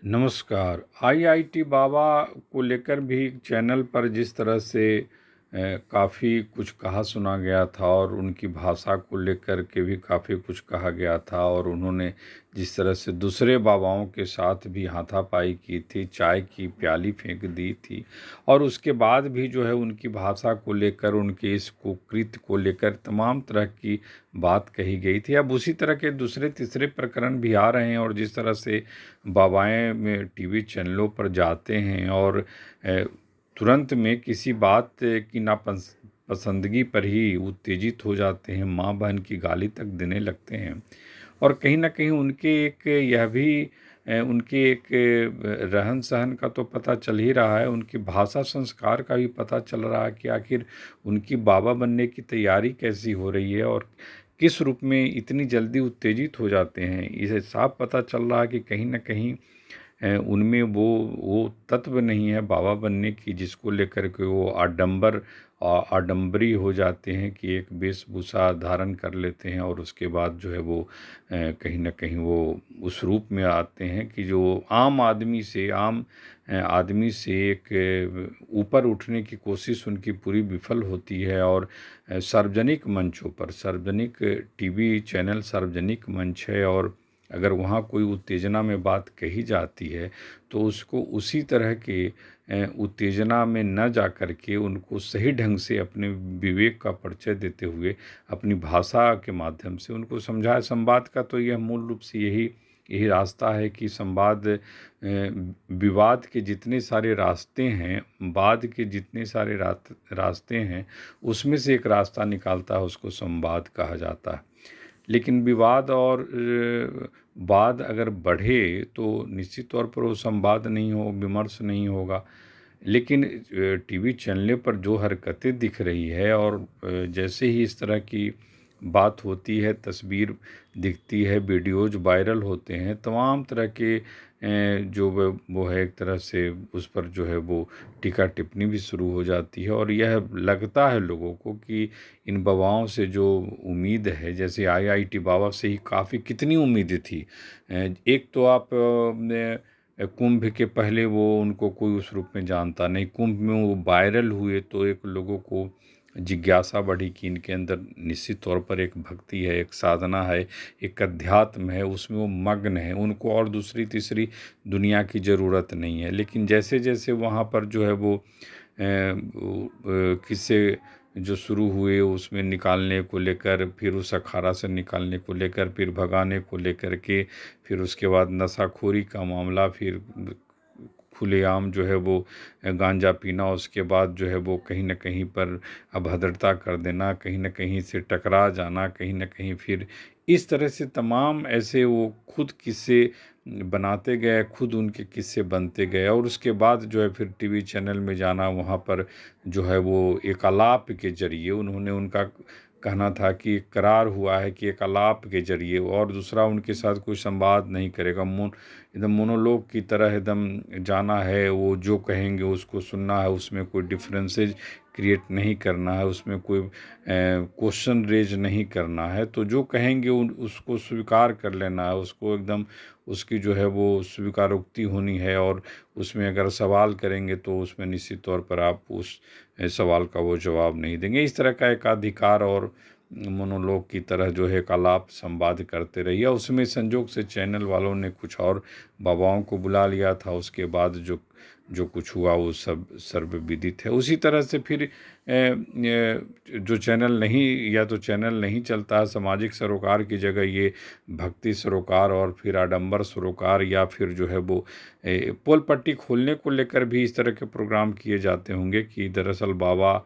नमस्कार। आईआईटी बाबा को लेकर भी चैनल पर जिस तरह से काफ़ी कुछ कहा सुना गया था और उनकी भाषा को लेकर के भी काफ़ी कुछ कहा गया था और उन्होंने जिस तरह से दूसरे बाबाओं के साथ भी हाथापाई की थी, चाय की प्याली फेंक दी थी और उसके बाद भी जो है उनकी भाषा को लेकर, उनके इस कुकृत्य को लेकर तमाम तरह की बात कही गई थी। अब उसी तरह के दूसरे तीसरे प्रकरण भी आ रहे हैं और जिस तरह से बाबाएं में टीवी चैनलों पर जाते हैं और तुरंत में किसी बात की नापसंदगी पर ही उत्तेजित हो जाते हैं, माँ बहन की गाली तक देने लगते हैं। और कहीं न कहीं उनके एक यह भी उनके एक रहन सहन का तो पता चल ही रहा है, उनकी भाषा संस्कार का भी पता चल रहा है कि आखिर उनकी बाबा बनने की तैयारी कैसी हो रही है और किस रूप में इतनी जल्दी उत्तेजित हो जाते हैं। इसे साफ पता चल रहा है कि कहीं न कहीं उनमें वो तत्व नहीं है बाबा बनने की, जिसको लेकर के वो आडंबरी हो जाते हैं कि एक वेशभूषा धारण कर लेते हैं और उसके बाद जो है वो कहीं न कहीं वो उस रूप में आते हैं कि जो आम आदमी से एक ऊपर उठने की कोशिश उनकी पूरी विफल होती है। और सार्वजनिक मंचों पर, सार्वजनिक टीवी चैनल सार्वजनिक मंच है और अगर वहाँ कोई उत्तेजना में बात कही जाती है तो उसको उसी तरह के उत्तेजना में न जा कर के उनको सही ढंग से अपने विवेक का परिचय देते हुए अपनी भाषा के माध्यम से उनको समझाए। संवाद का तो यह मूल रूप से यही रास्ता है कि विवाद के जितने सारे रास्ते हैं, वाद के जितने सारे रास्ते हैं, उसमें से एक रास्ता निकालता है, उसको संवाद कहा जाता है। लेकिन विवाद और वाद अगर बढ़े तो निश्चित तौर पर वो संवाद नहीं हो, विमर्श नहीं होगा। लेकिन टीवी चैनलों पर जो हरकतें दिख रही है और जैसे ही इस तरह की बात होती है, तस्वीर दिखती है, वीडियोज वायरल होते हैं, तमाम तरह के जो वो है एक तरह से उस पर जो है वो टीका टिप्पणी भी शुरू हो जाती है। और यह लगता है लोगों को कि इन बाबाओं से जो उम्मीद है, जैसे आईआईटी बाबा से ही काफ़ी कितनी उम्मीदें थी। एक तो आप कुंभ के पहले वो उनको कोई उस रूप में जानता नहीं, कुंभ में वो वायरल हुए तो एक लोगों को जिज्ञासा बढ़ी कि इनके अंदर निश्चित तौर पर एक भक्ति है, एक साधना है, एक अध्यात्म है, उसमें वो मग्न है, उनको और दूसरी तीसरी दुनिया की ज़रूरत नहीं है। लेकिन जैसे जैसे वहाँ पर जो है वो किस्से जो शुरू हुए उसमें निकालने को लेकर, फिर उस अखाड़ा से निकालने को लेकर, फिर भगाने को लेकर के, फिर उसके बाद नशाखोरी का मामला, फिर खुलेआम जो है वो गांजा पीना, उसके बाद जो है वो कहीं न कहीं पर अभद्रता कर देना, कहीं न कहीं से टकरा जाना, कहीं न कहीं फिर इस तरह से तमाम ऐसे वो खुद किस्से बनाते गए, खुद उनके किस्से बनते गए और उसके बाद जो है फिर टीवी चैनल में जाना, वहाँ पर जो है वो एक आलाप के ज़रिए उन्होंने, उनका कहना था कि एक करार हुआ है कि एक आलाप के ज़रिए, और दूसरा उनके साथ कोई संवाद नहीं करेगा, एकदम मोनोलॉग की तरह एकदम जाना है, वो जो कहेंगे उसको सुनना है, उसमें कोई डिफरेंसेस क्रिएट नहीं करना है, उसमें कोई क्वेश्चन रेज नहीं करना है, तो जो कहेंगे उसको स्वीकार कर लेना है, उसको एकदम उसकी जो है वो स्वीकारोक्ति होनी है। और उसमें अगर सवाल करेंगे तो उसमें निश्चित तौर पर आप उस सवाल का वो जवाब नहीं देंगे। इस तरह का एक अधिकार और मोनोलॉग की तरह जो है एक आलाप संवाद करते रहिए। उसमें संजोग से चैनल वालों ने कुछ और बाबाओं को बुला लिया था, उसके बाद जो जो कुछ हुआ वो सब सर्वविदित है। उसी तरह से फिर जो चैनल नहीं, या तो चैनल नहीं चलता है, सामाजिक सरोकार की जगह ये भक्ति सरोकार और फिर आडंबर सरोकार, या फिर जो है वो पोल पट्टी खोलने को लेकर भी इस तरह के प्रोग्राम किए जाते होंगे कि दरअसल बाबा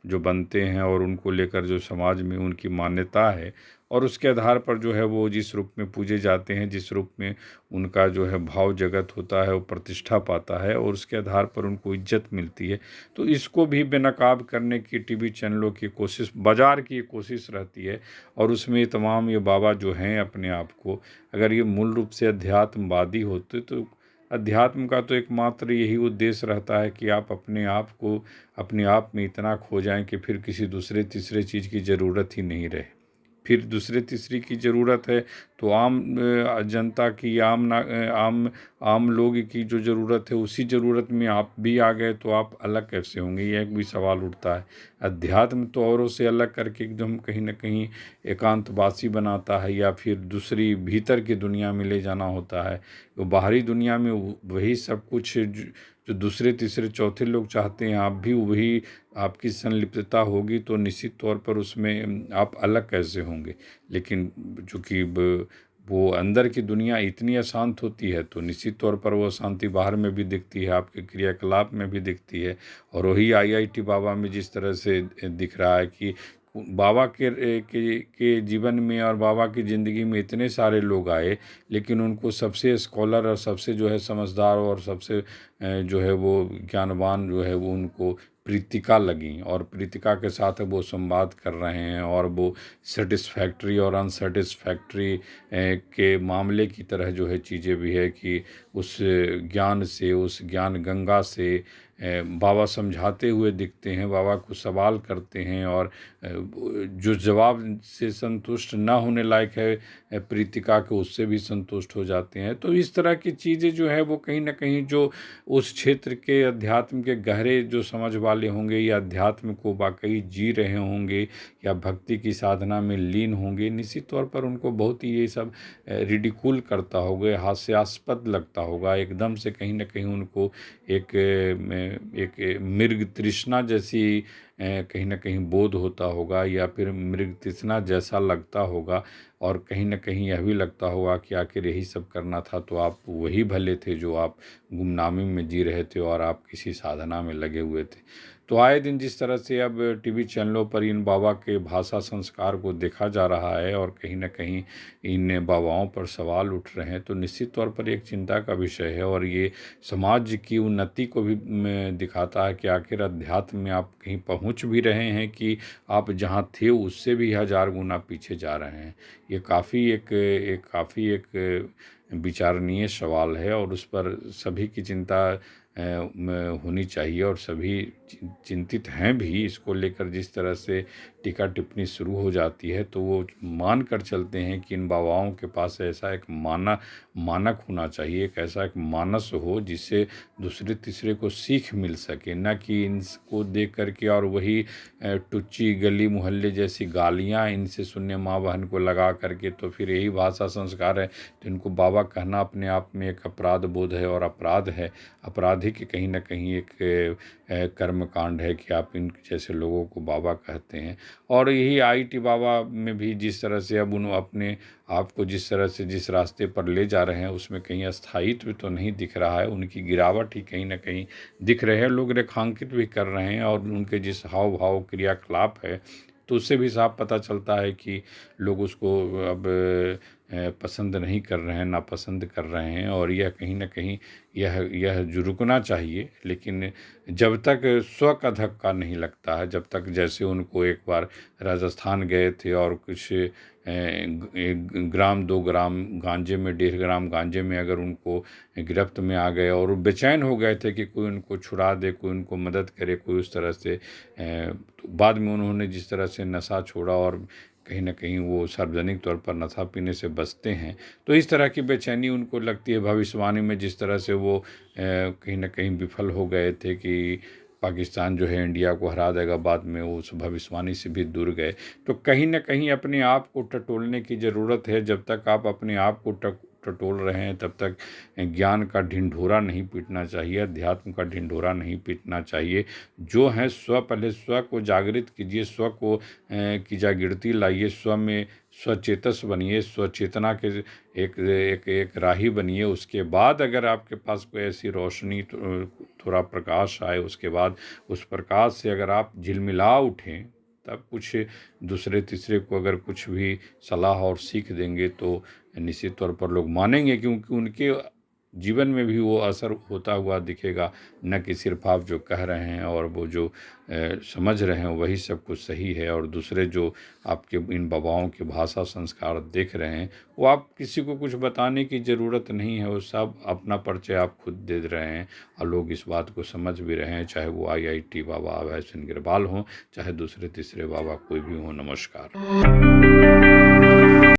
जो बनते हैं और उनको लेकर जो समाज में उनकी मान्यता है और उसके आधार पर जो है वो जिस रूप में पूजे जाते हैं, जिस रूप में उनका जो है भाव जगत होता है, वो प्रतिष्ठा पाता है और उसके आधार पर उनको इज्जत मिलती है। तो इसको भी बेनकाब करने की टीवी चैनलों की कोशिश, बाजार की कोशिश रहती है। और उसमें तमाम ये बाबा जो हैं अपने आप को, अगर ये मूल रूप से अध्यात्मवादी होते तो अध्यात्म का तो एकमात्र यही उद्देश्य रहता है कि आप अपने आप को अपने आप में इतना खो जाएं कि फिर किसी दूसरे तीसरे चीज़ की ज़रूरत ही नहीं रहे। फिर दूसरे तीसरे की ज़रूरत है तो आम जनता की, आम लोग की जो ज़रूरत है उसी ज़रूरत में आप भी आ गए तो आप अलग कैसे होंगे, यह एक भी सवाल उठता है। अध्यात्म तो औरों से अलग करके एकदम कहीं ना कहीं एकांतवासी बनाता है या फिर दूसरी भीतर की दुनिया में ले जाना होता है। तो बाहरी दुनिया में वही सब कुछ जो दूसरे तीसरे चौथे लोग चाहते हैं, आप भी वही, आपकी संलिप्तता होगी तो निश्चित तौर पर उसमें आप अलग कैसे होंगे। लेकिन चूँकि वो अंदर की दुनिया इतनी अशांत होती है तो निश्चित तौर पर वो शांति बाहर में भी दिखती है, आपके क्रियाकलाप में भी दिखती है। और वही आईआईटी बाबा में जिस तरह से दिख रहा है कि बाबा के जीवन में और बाबा की ज़िंदगी में इतने सारे लोग आए, लेकिन उनको सबसे स्कॉलर और सबसे जो है समझदार और सबसे जो है वो ज्ञानवान जो है वो उनको प्रीतिका लगी, और प्रीतिका के साथ वो संवाद कर रहे हैं और वो सेटिस्फैक्ट्री और अनसेटिस्फैक्ट्री के मामले की तरह जो है चीज़ें भी है कि उस ज्ञान से, उस ज्ञान गंगा से बाबा समझाते हुए दिखते हैं, बाबा को सवाल करते हैं और जो जवाब से संतुष्ट ना होने लायक है प्रीतिका को, उससे भी संतुष्ट हो जाते हैं। तो इस तरह की चीज़ें जो है वो कहीं ना कहीं जो उस क्षेत्र के अध्यात्म के गहरे जो समझ वाले होंगे या अध्यात्म को वाकई जी रहे होंगे या भक्ति की साधना में लीन होंगे, निश्चित तौर पर उनको बहुत ही ये सब रिडिकुल करता होगा, हास्यास्पद लगता होगा। एकदम से कहीं ना कहीं उनको एक मृग तृष्णा जैसी कहीं ना कहीं बोध होता होगा या फिर मृग तृष्णा जैसा लगता होगा। और कहीं ना कहीं यह भी लगता होगा कि आखिर यही सब करना था तो आप वही भले थे जो आप गुमनामी में जी रहे थे और आप किसी साधना में लगे हुए थे। तो आए दिन जिस तरह से अब टीवी चैनलों पर इन बाबा के भाषा संस्कार को देखा जा रहा है और कहीं ना कहीं इन बाबाओं पर सवाल उठ रहे हैं, तो निश्चित तौर पर एक चिंता का विषय है। और ये समाज की उन्नति को भी दिखाता है कि आखिर अध्यात्म में आप कहीं पहुंच भी रहे हैं कि आप जहां थे उससे भी 1000 गुना पीछे जा रहे हैं। ये काफ़ी एक विचारणीय सवाल है और उस पर सभी की चिंता होनी चाहिए और सभी चिंतित हैं भी इसको लेकर। जिस तरह से टीका टिप्पणी शुरू हो जाती है तो वो मान कर चलते हैं कि इन बाबाओं के पास ऐसा एक मानक होना चाहिए, एक ऐसा एक मानस हो जिससे दूसरे तीसरे को सीख मिल सके, न कि इनको देख करके और वही टुच्ची गली मोहल्ले जैसी गालियाँ इनसे सुनने माँ बहन को लगा करके। तो फिर यही भाषा संस्कार है तो इनको बाबा कहना अपने आप में एक अपराध बोध है और अपराध है, अपराधी की कहीं ना कहीं एक कर्म कांड है कि आप इन जैसे लोगों को बाबा कहते हैं। और यही आईटी बाबा में भी जिस तरह से अब उन्होंने अपने आप को जिस तरह से जिस रास्ते पर ले जा रहे हैं उसमें कहीं स्थायित्व तो नहीं दिख रहा है, उनकी गिरावट ही कहीं ना कहीं दिख रहे हैं। लोग रेखांकित भी कर रहे हैं और उनके जिस हाव भाव क्रियाकलाप है तो उससे भी साफ पता चलता है कि लोग उसको अब पसंद नहीं कर रहे हैं, नापसंद कर रहे हैं। और यह कहीं ना कहीं यह जो रुकना चाहिए, लेकिन जब तक स्व का धक्का नहीं लगता है, जब तक जैसे उनको एक बार राजस्थान गए थे और कुछ 1 ग्राम 2 ग्राम गांजे में 1.5 ग्राम गांजे में अगर उनको गिरफ्त में आ गए और वो बेचैन हो गए थे कि कोई उनको छुड़ा दे, कोई उनको मदद करे, कोई उस तरह से तो बाद में उन्होंने जिस तरह से नशा छोड़ा और कहीं ना कहीं वो सार्वजनिक तौर पर नशा पीने से बचते हैं, तो इस तरह की बेचैनी उनको लगती है। भविष्यवाणी में जिस तरह से वो कहीं ना कहीं विफल हो गए थे कि पाकिस्तान जो है इंडिया को हरा देगा, बाद में वो उस भविष्यवाणी से भी दूर गए। तो कहीं ना कहीं अपने आप को टटोलने की ज़रूरत है। जब तक आप अपने आप को टटोल रहे हैं तब तक ज्ञान का ढिंढोरा नहीं पीटना चाहिए, अध्यात्म का ढिंढोरा नहीं पीटना चाहिए। जो है पहले स्व को जागृत कीजिए, स्व को की जागृति लाइए, स्व में स्वचेतस बनिए, स्वचेतना के एक एक एक राही बनिए। उसके बाद अगर आपके पास कोई ऐसी रोशनी थोड़ा प्रकाश आए, उसके बाद उस प्रकाश से अगर आप झिलमिला उठें, तब कुछ दूसरे तीसरे को अगर कुछ भी सलाह और सीख देंगे तो निश्चित तौर पर लोग मानेंगे, क्योंकि उनके जीवन में भी वो असर होता हुआ दिखेगा, न कि सिर्फ आप जो कह रहे हैं और वो जो समझ रहे हैं वही सब कुछ सही है। और दूसरे जो आपके इन बाबाओं के भाषा संस्कार देख रहे हैं वो आप किसी को कुछ बताने की ज़रूरत नहीं है, वो सब अपना परिचय आप खुद दे रहे हैं और लोग इस बात को समझ भी रहे हैं, चाहे वो आईआईटी बाबा अभय सिंह गिरवाल हों, चाहे दूसरे तीसरे बाबा कोई भी हो। नमस्कार।